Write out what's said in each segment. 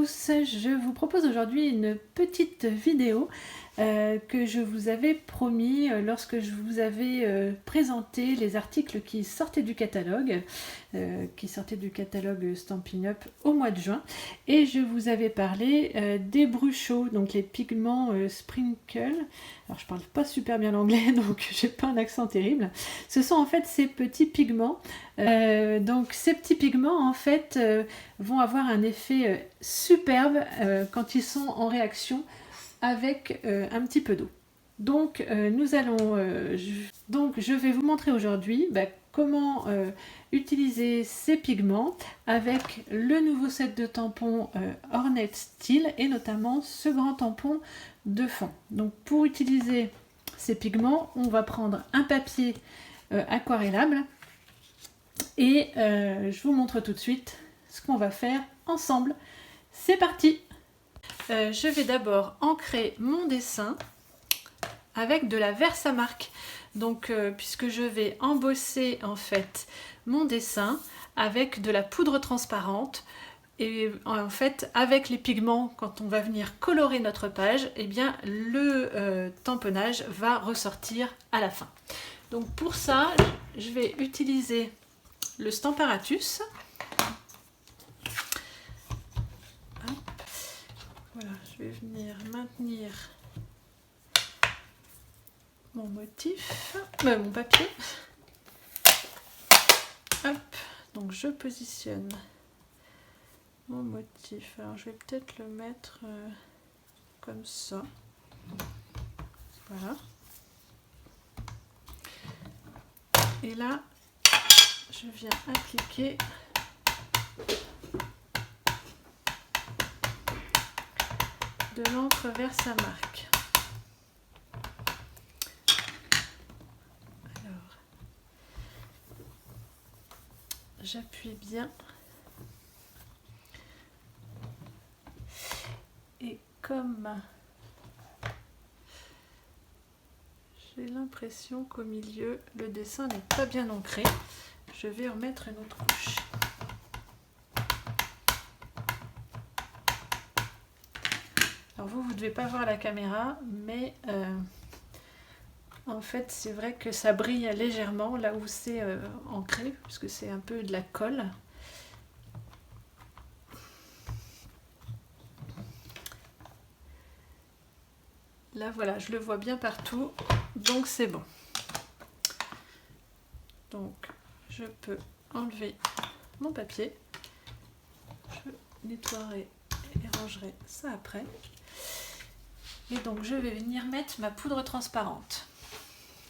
tous, je vous propose aujourd'hui une petite vidéo que je vous avais promis lorsque je vous avais présenté les articles qui sortaient du catalogue Stampin' Up au mois de juin, et je vous avais parlé des bruchos, donc les pigments sprinkle. Alors je parle pas super bien l'anglais donc j'ai pas un accent terrible. Ce sont en fait ces petits pigments. Donc ces petits pigments en fait vont avoir un effet superbe quand ils sont en réaction avec un petit peu d'eau. Donc je vais vous montrer aujourd'hui comment utiliser ces pigments avec le nouveau set de tampons Hornet Steel et notamment ce grand tampon de fond. Donc pour utiliser ces pigments, on va prendre un papier aquarellable et je vous montre tout de suite ce qu'on va faire ensemble. C'est parti! Je vais d'abord ancrer mon dessin avec de la Versamark. Donc puisque je vais embosser en fait mon dessin avec de la poudre transparente, et en fait avec les pigments, quand on va venir colorer notre page, eh bien le tamponnage va ressortir à la fin. Donc pour ça, je vais utiliser le Stamparatus. Voilà, je vais venir maintenir mon motif, mon papier. Hop, donc je positionne mon motif. Alors je vais peut-être le mettre comme ça. Voilà. Et là, je viens appliquer de l'encre Versamark. Alors, j'appuie bien. Et comme j'ai l'impression qu'au milieu, le dessin n'est pas bien ancré, je vais en mettre une autre couche. Alors vous ne devez pas voir la caméra, mais en fait c'est vrai que ça brille légèrement là où c'est ancré, puisque c'est un peu de la colle. Là voilà, je le vois bien partout, donc c'est bon. Donc je peux enlever mon papier, je nettoierai et rangerai ça après. Et donc je vais venir mettre ma poudre transparente.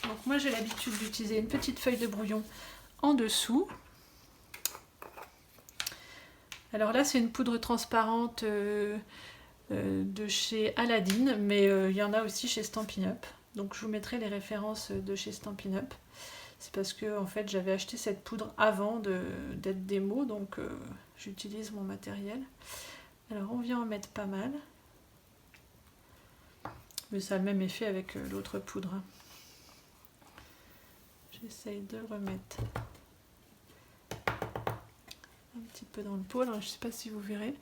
Donc moi j'ai l'habitude d'utiliser une petite feuille de brouillon en dessous. Alors là c'est une poudre transparente de chez Aladdin, mais il y en a aussi chez Stampin' Up. Donc je vous mettrai les références de chez Stampin' Up. C'est parce que en fait j'avais acheté cette poudre avant d'être démo, donc j'utilise mon matériel. Alors on vient en mettre pas mal. Mais ça a le même effet avec l'autre poudre. J'essaye de remettre un petit peu dans le pot. Alors je ne sais pas si vous verrez,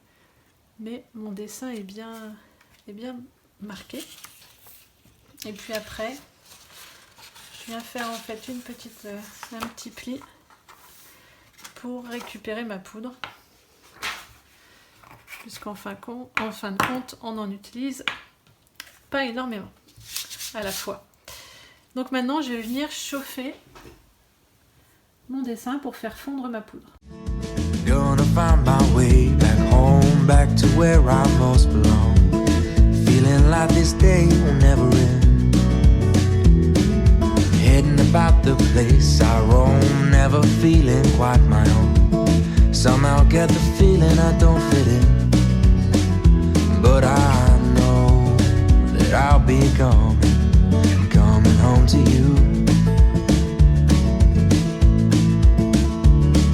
mais mon dessin est bien marqué. Et puis après, je viens faire en fait un petit pli pour récupérer ma poudre. Puisqu'en fin de compte, on n'en utilise pas énormément à la fois. Donc maintenant je vais venir chauffer mon dessin pour faire fondre ma poudre. Gonna find my way back home, back to where I most belong. Feeling like this day will never end. Heading about the place I roam, never feeling quite my own. Somehow get the feeling I don't fit in, but I know that I'll be coming home to you.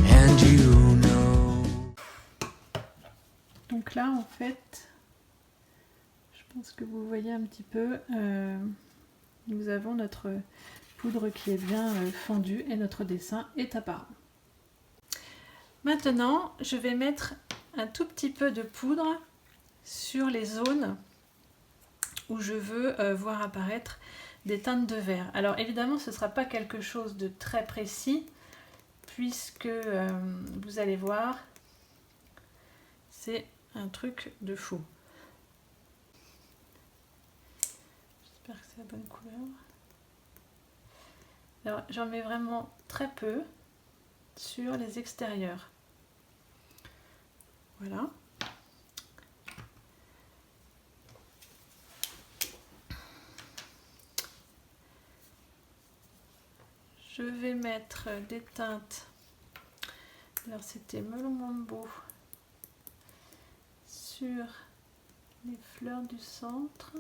And you know. Donc là en fait, je pense que vous voyez un petit peu, nous avons notre poudre qui est bien fondue et notre dessin est apparent. Maintenant je vais mettre un tout petit peu de poudre sur les zones où je veux voir apparaître des teintes de vert. Alors évidemment ce ne sera pas quelque chose de très précis puisque vous allez voir, c'est un truc de fou. J'espère que c'est la bonne couleur. Alors j'en mets vraiment très peu sur les extérieurs. Voilà. Je vais mettre des teintes. Alors c'était Melon Mambo sur les fleurs du centre.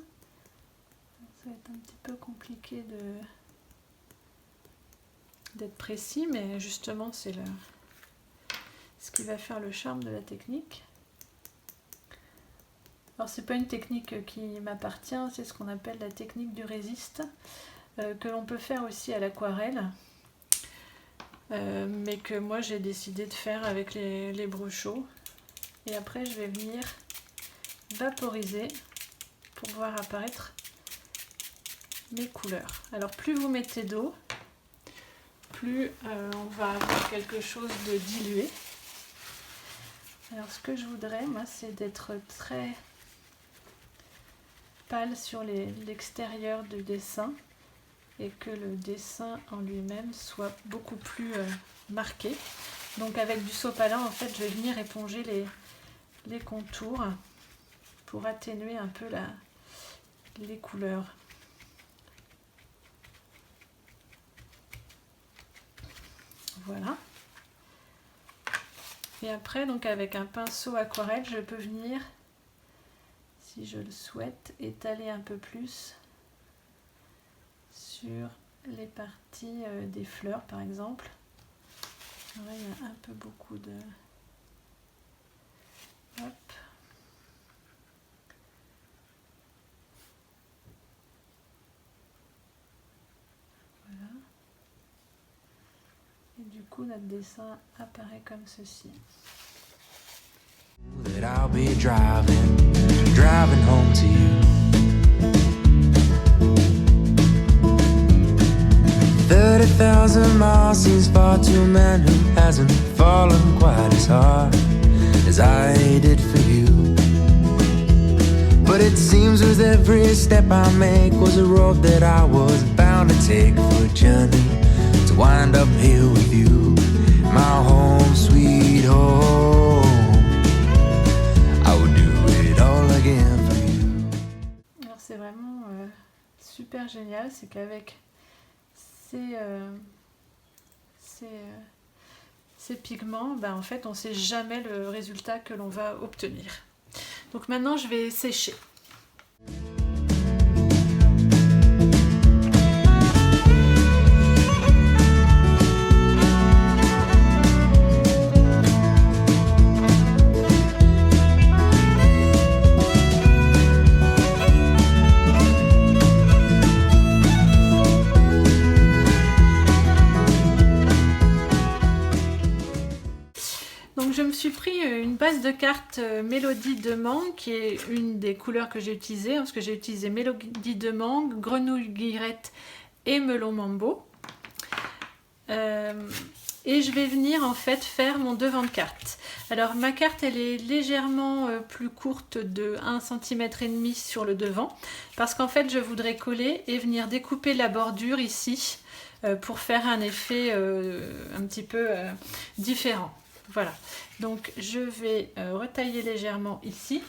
Ça va être un petit peu compliqué d'être précis, mais justement c'est ce qui va faire le charme de la technique. Alors c'est pas une technique qui m'appartient, c'est ce qu'on appelle la technique du résiste, que l'on peut faire aussi à l'aquarelle, mais que moi j'ai décidé de faire avec les brochaux. Et après je vais venir vaporiser pour voir apparaître mes couleurs. Alors plus vous mettez d'eau, plus on va avoir quelque chose de dilué. Alors ce que je voudrais, moi, c'est d'être très pâle sur l'extérieur du dessin et que le dessin en lui-même soit beaucoup plus marqué. Donc avec du sopalin, en fait, je vais venir éponger les contours pour atténuer un peu les couleurs. Voilà. Et après, donc avec un pinceau aquarelle, je peux venir, si je le souhaite, étaler un peu plus sur les parties des fleurs, par exemple. Alors là, il y a un peu beaucoup de... Hop. Voilà. Et du coup, notre dessin apparaît comme ceci. That I'll be driving home to you. 30,000 miles seems far to a man who hasn't fallen quite as hard as I did for you. But it seems with every step I make was a road that I was bound to take for a journey to wind up here with you, my home sweet home. I would do it all again for you. Alors c'est vraiment super génial, c'est qu'avec ces pigments, en fait on ne sait jamais le résultat que l'on va obtenir. Donc maintenant je vais sécher. Je me suis pris une base de cartes Mélodie de mangue qui est une des couleurs que j'ai utilisées, parce que j'ai utilisé Mélodie de mangue, Grenouille guillerette et Melon Mambo. Et je vais venir en fait faire mon devant de carte. Alors ma carte elle est légèrement plus courte de 1,5 cm sur le devant, parce qu'en fait je voudrais coller et venir découper la bordure ici pour faire un effet un petit peu différent. Voilà, donc je vais retailler légèrement ici.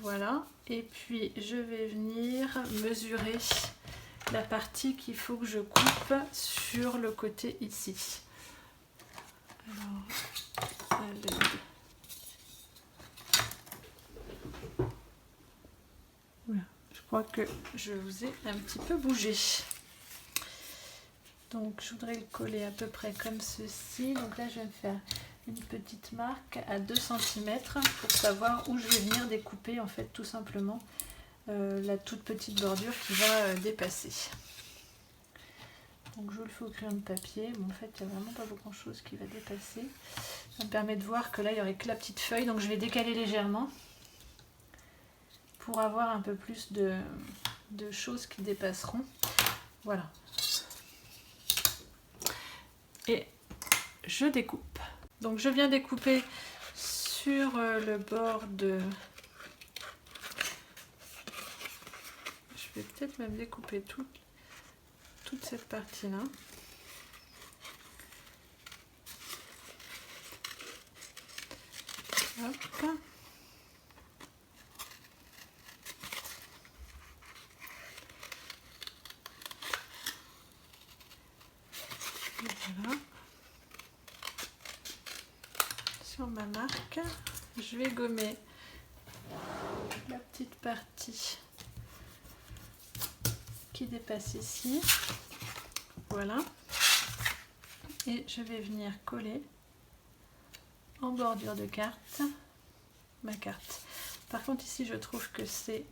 Voilà, et puis je vais venir mesurer la partie qu'il faut que je coupe sur le côté ici. Alors, allez. Voilà, je crois que je vous ai un petit peu bougé. Donc je voudrais le coller à peu près comme ceci. Donc là je vais me faire une petite marque à 2 cm pour savoir où je vais venir découper en fait tout simplement la toute petite bordure qui va dépasser. Donc je le fais au crayon de papier. Bon, en fait, il n'y a vraiment pas beaucoup de chose qui va dépasser. Ça me permet de voir que là, il n'y aurait que la petite feuille. Donc je vais décaler légèrement pour avoir un peu plus de choses qui dépasseront. Voilà. Et je découpe. Donc je viens découper sur le bord de... Je vais peut-être même découper toute cette partie-là. Hop. Voilà. Sur ma marque, je vais gommer la petite partie qui dépasse ici. Voilà. Et je vais venir coller en bordure de carte ma carte. Par contre ici je trouve que c'est...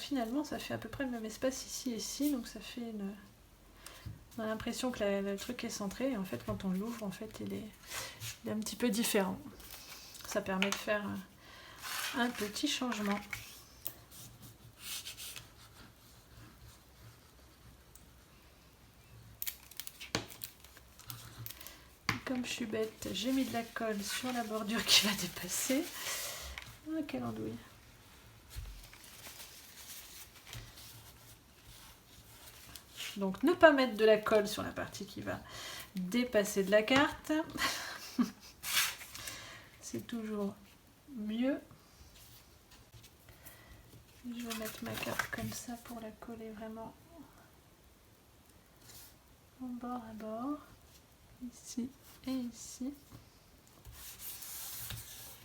finalement ça fait à peu près le même espace ici et ici, donc ça fait une... On a l'impression que le truc est centré et en fait quand on l'ouvre, en fait il est un petit peu différent. Ça permet de faire un petit changement. Comme je suis bête, j'ai mis de la colle sur la bordure qui va dépasser. Ah, quelle andouille! Donc ne pas mettre de la colle sur la partie qui va dépasser de la carte. C'est toujours mieux. Je vais mettre ma carte comme ça pour la coller vraiment en bord à bord. Ici et ici.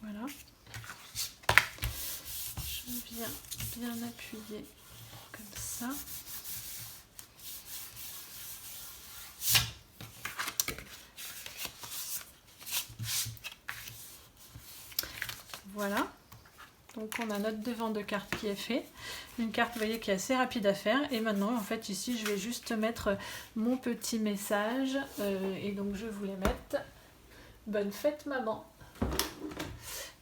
Voilà. Je viens bien appuyer comme ça. Voilà. Donc on a notre devant de carte qui est fait. Une carte, vous voyez, qui est assez rapide à faire. Et maintenant, en fait, ici, je vais juste mettre mon petit message. Et donc, je voulais mettre « Bonne fête, maman ».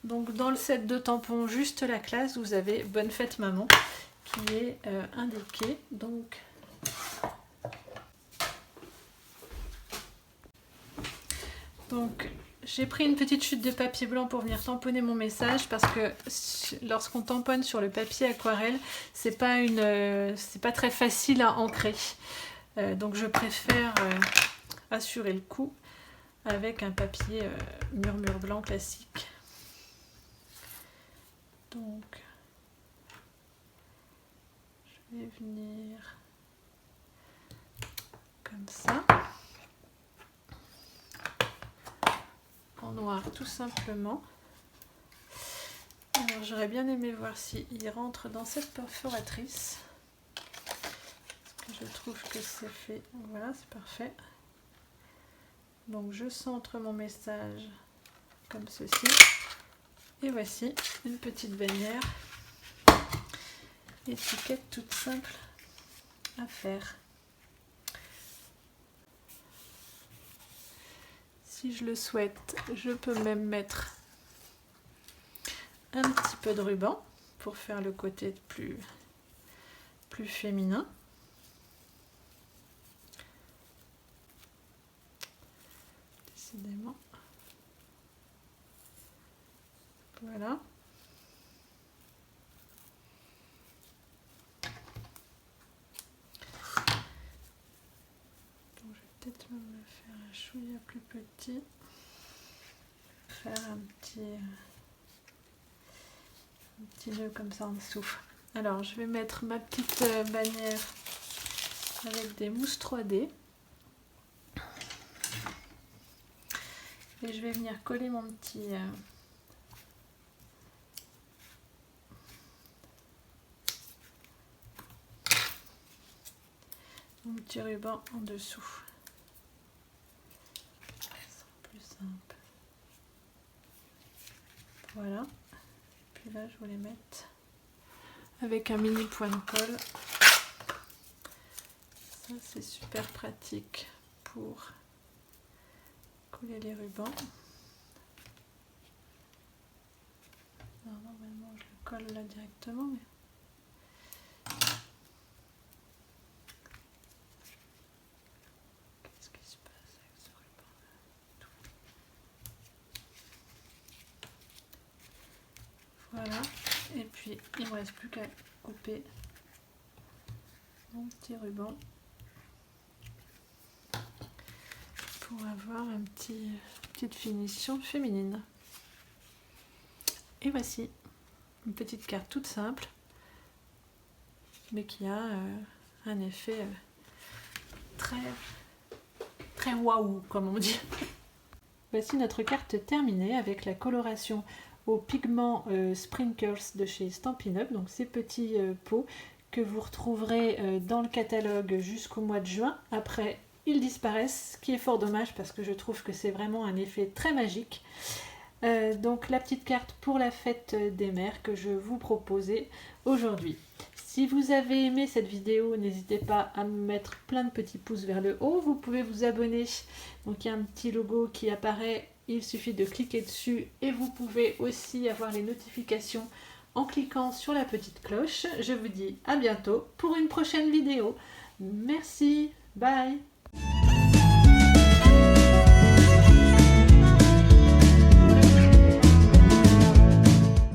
Donc, dans le set de tampons, juste la classe, vous avez « Bonne fête, maman » qui est indiqué. Donc j'ai pris une petite chute de papier blanc pour venir tamponner mon message parce que lorsqu'on tamponne sur le papier aquarelle, c'est pas très facile à ancrer. Donc je préfère assurer le coup avec un papier murmure blanc classique. Donc je vais venir comme ça. En noir tout simplement. Alors j'aurais bien aimé voir s'il rentre dans cette perforatrice. Parce que je trouve que c'est fait. Voilà, c'est parfait. Donc je centre mon message comme ceci. Et voici une petite bannière. Étiquette toute simple à faire. Si je le souhaite, je peux même mettre un petit peu de ruban pour faire le côté plus féminin. Décidément. Voilà. Donc, je vais peut-être même le faire un chouïa plus petit. Faire un petit nœud comme ça en dessous. Alors, je vais mettre ma petite bannière avec des mousses 3D. Et je vais venir coller mon petit ruban en dessous. Ça sera plus simple. Voilà. Puis là, je voulais mettre avec un mini point de colle. Ça c'est super pratique pour coller les rubans. Alors, normalement je le colle là directement, mais qu'est-ce qui se passe avec ce ruban là? Voilà, et puis il ne me reste plus qu'à couper mon petit ruban pour avoir petite finition féminine. Et voici une petite carte toute simple, mais qui a un effet très waouh, comme on dit. Voici notre carte terminée avec la coloration aux pigments Sprinkles de chez Stampin' Up, donc ces petits pots que vous retrouverez dans le catalogue jusqu'au mois de juin. Après, ils disparaissent, ce qui est fort dommage parce que je trouve que c'est vraiment un effet très magique. Donc la petite carte pour la fête des mères que je vous proposais aujourd'hui. Si vous avez aimé cette vidéo, n'hésitez pas à me mettre plein de petits pouces vers le haut. Vous pouvez vous abonner, donc il y a un petit logo qui apparaît, il suffit de cliquer dessus et vous pouvez aussi avoir les notifications en cliquant sur la petite cloche. Je vous dis à bientôt pour une prochaine vidéo. Merci, bye.